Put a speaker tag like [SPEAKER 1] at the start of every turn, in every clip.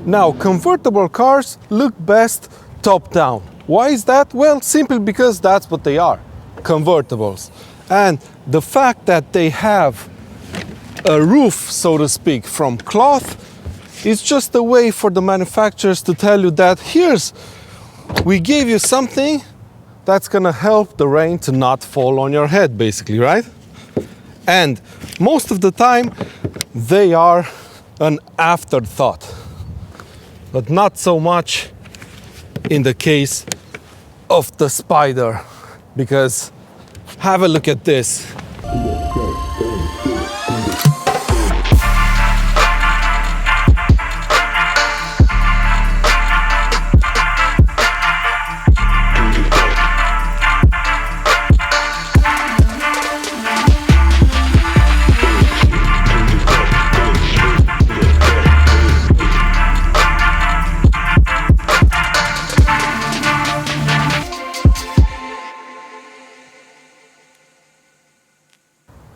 [SPEAKER 1] Now, convertible cars look best top down. Why is that? Well, simply because that's what they are, convertibles. And the fact that they have a roof, so to speak, from cloth is just a way for the manufacturers to tell you that we gave you something that's gonna help the rain to not fall on your head, basically, right? And most of the time, they are an afterthought, but not so much in the case of the Spyder, because have a look at this.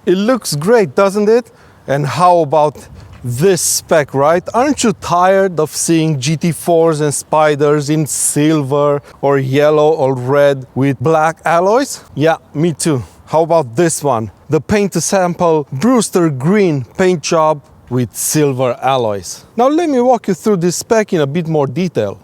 [SPEAKER 1] It looks great, doesn't it? And how about this spec, right? Aren't you tired of seeing GT4s and Spyders in silver or yellow or red with black alloys? Yeah, me too. How about this one? The paint to sample Brewster green paint job with silver alloys. Now let me walk you through this spec in a bit more detail.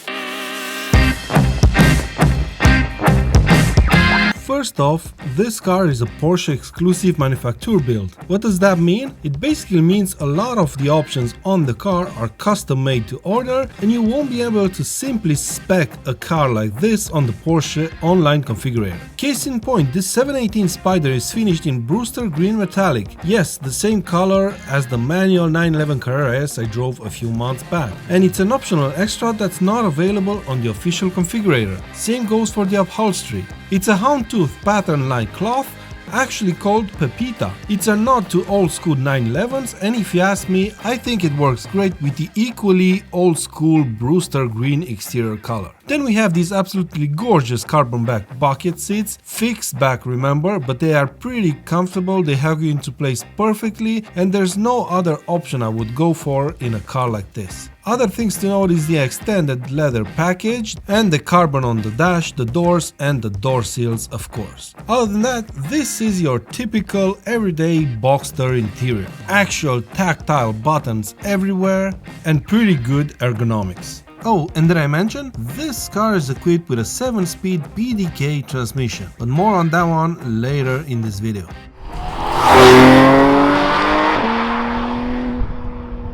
[SPEAKER 1] First off, this car is a Porsche exclusive manufacturer build. What does that mean? It basically means a lot of the options on the car are custom made to order, and you won't be able to simply spec a car like this on the Porsche online configurator. Case in point, this 718 Spyder is finished in Brewster green metallic. Yes, the same color as the manual 911 Carrera S I drove a few months back. And it's an optional extra that's not available on the official configurator. Same goes for the upholstery. It's a houndtooth pattern-like cloth, actually called Pepita. It's a nod to old-school 911s, and if you ask me, I think it works great with the equally old-school Brewster green exterior color. Then we have these absolutely gorgeous carbon back bucket seats, fixed back remember, but they are pretty comfortable, they hug you into place perfectly, and there's no other option I would go for in a car like this. Other things to note is the extended leather package and the carbon on the dash, the doors and the door seals of course. Other than that, this is your typical everyday Boxster interior. Actual tactile buttons everywhere and pretty good ergonomics. Oh, and did I mention? This car is equipped with a 7-speed PDK transmission, but more on that one later in this video.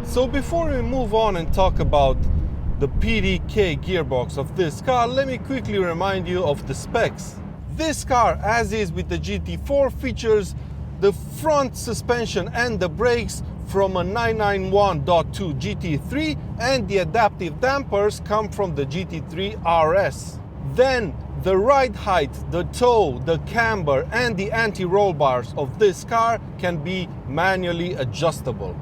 [SPEAKER 1] So before we move on and talk about the PDK gearbox of this car, let me quickly remind you of the specs. This car, as is with the GT4, features the front suspension and the brakes from a 991.2 GT3, and the adaptive dampers come from the GT3 RS. Then the ride height, the toe, the camber and the anti-roll bars of this car can be manually adjustable.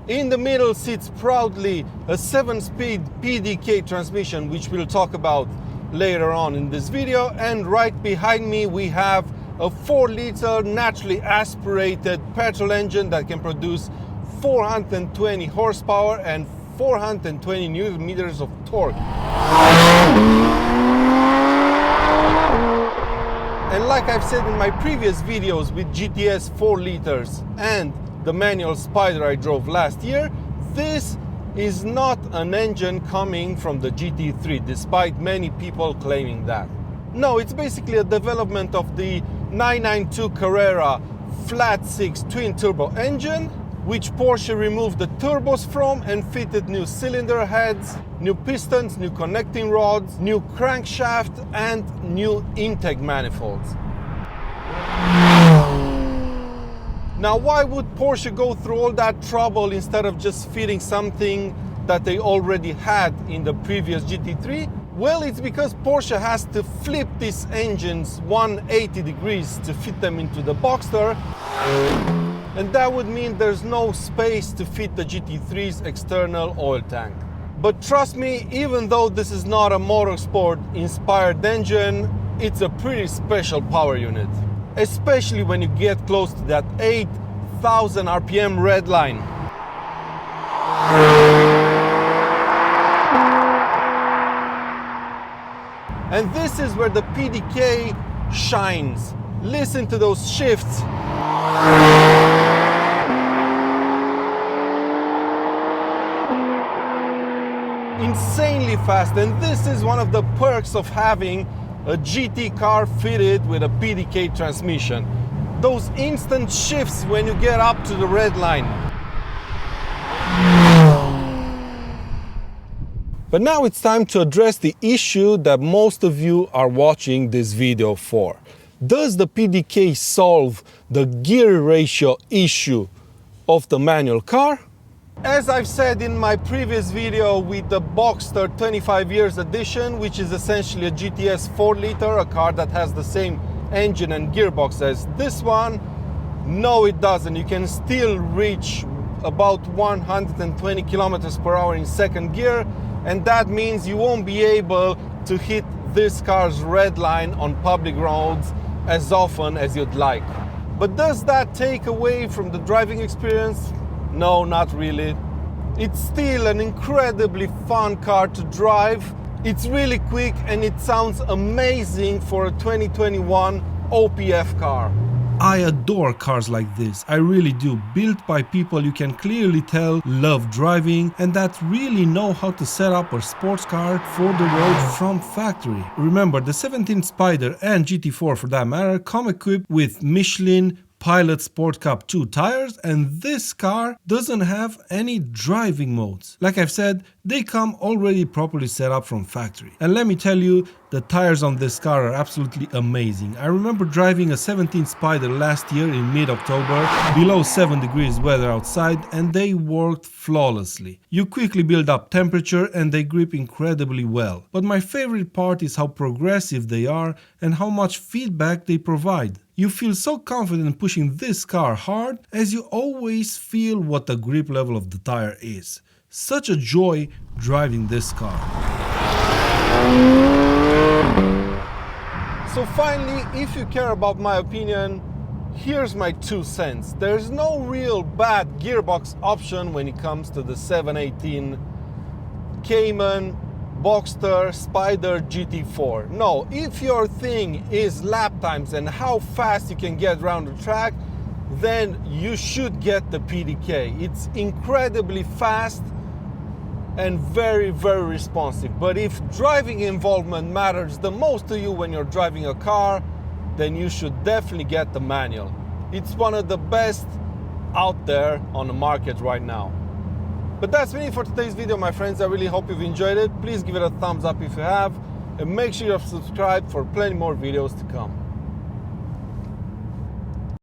[SPEAKER 1] In the middle sits proudly a 7-speed PDK transmission, which we'll talk about later on in this video, and right behind me we have a 4-liter naturally aspirated petrol engine that can produce 420 horsepower and 420 newton meters of torque. And like I've said in my previous videos with GTS 4 liters and the manual Spyder I drove last year, this is not an engine coming from the GT3, despite many people claiming that. No, it's basically a development of the 992 Carrera flat 6 twin turbo engine, which Porsche removed the turbos from and fitted new cylinder heads, new pistons, new connecting rods, new crankshaft and new intake manifolds. Now, why would Porsche go through all that trouble instead of just fitting something that they already had in the previous GT3? Well, it's because Porsche has to flip these engines 180 degrees to fit them into the Boxster, and that would mean there's no space to fit the GT3's external oil tank. But trust me, even though this is not a motorsport-inspired engine, it's a pretty special power unit. Especially when you get close to that 8,000 RPM red line. And this is where the PDK shines. Listen to those shifts. Insanely fast, and this is one of the perks of having a GT car fitted with a PDK transmission. Those instant shifts when you get up to the red line. But now it's time to address the issue that most of you are watching this video for. Does the PDK solve the gear ratio issue of the manual car? As I've said in my previous video with the Boxster 25 years edition, which is essentially a GTS 4-liter, a car that has the same engine and gearbox as this one, no it doesn't. You can still reach about 120 kilometers per hour in second gear, and that means you won't be able to hit this car's red line on public roads as often as you'd like. But does that take away from the driving experience? No, not really. It's still an incredibly fun car to drive. It's really quick and it sounds amazing for a 2021 OPF car. I adore cars like this, I really do, built by people you can clearly tell love driving and that really know how to set up a sports car for the road from factory. Remember, the 17 Spyder and GT4 for that matter come equipped with Michelin Pilot Sport Cup 2 tires, and this car doesn't have any driving modes. Like I've said, they come already properly set up from factory. And let me tell you, the tires on this car are absolutely amazing. I remember driving a 17 Spyder last year in mid-October, below 7 degrees weather outside, and they worked flawlessly. You quickly build up temperature and they grip incredibly well. But my favorite part is how progressive they are and how much feedback they provide. You feel so confident pushing this car hard as you always feel what the grip level of the tire is. Such a joy driving this car. So finally, if you care about my opinion, here's my 2 cents. There's no real bad gearbox option when it comes to the 718 Cayman, Boxster, Spyder, GT4. No, if your thing is lap times and how fast you can get around the track, then you should get the PDK. It's incredibly fast and very, very responsive. But if driving involvement matters the most to you when you're driving a car, then you should definitely get the manual. It's one of the best out there on the market right now. But that's been it for today's video, my friends. I really hope you've enjoyed it. Please give it a thumbs up if you have, and make sure you're subscribed for plenty more videos to come.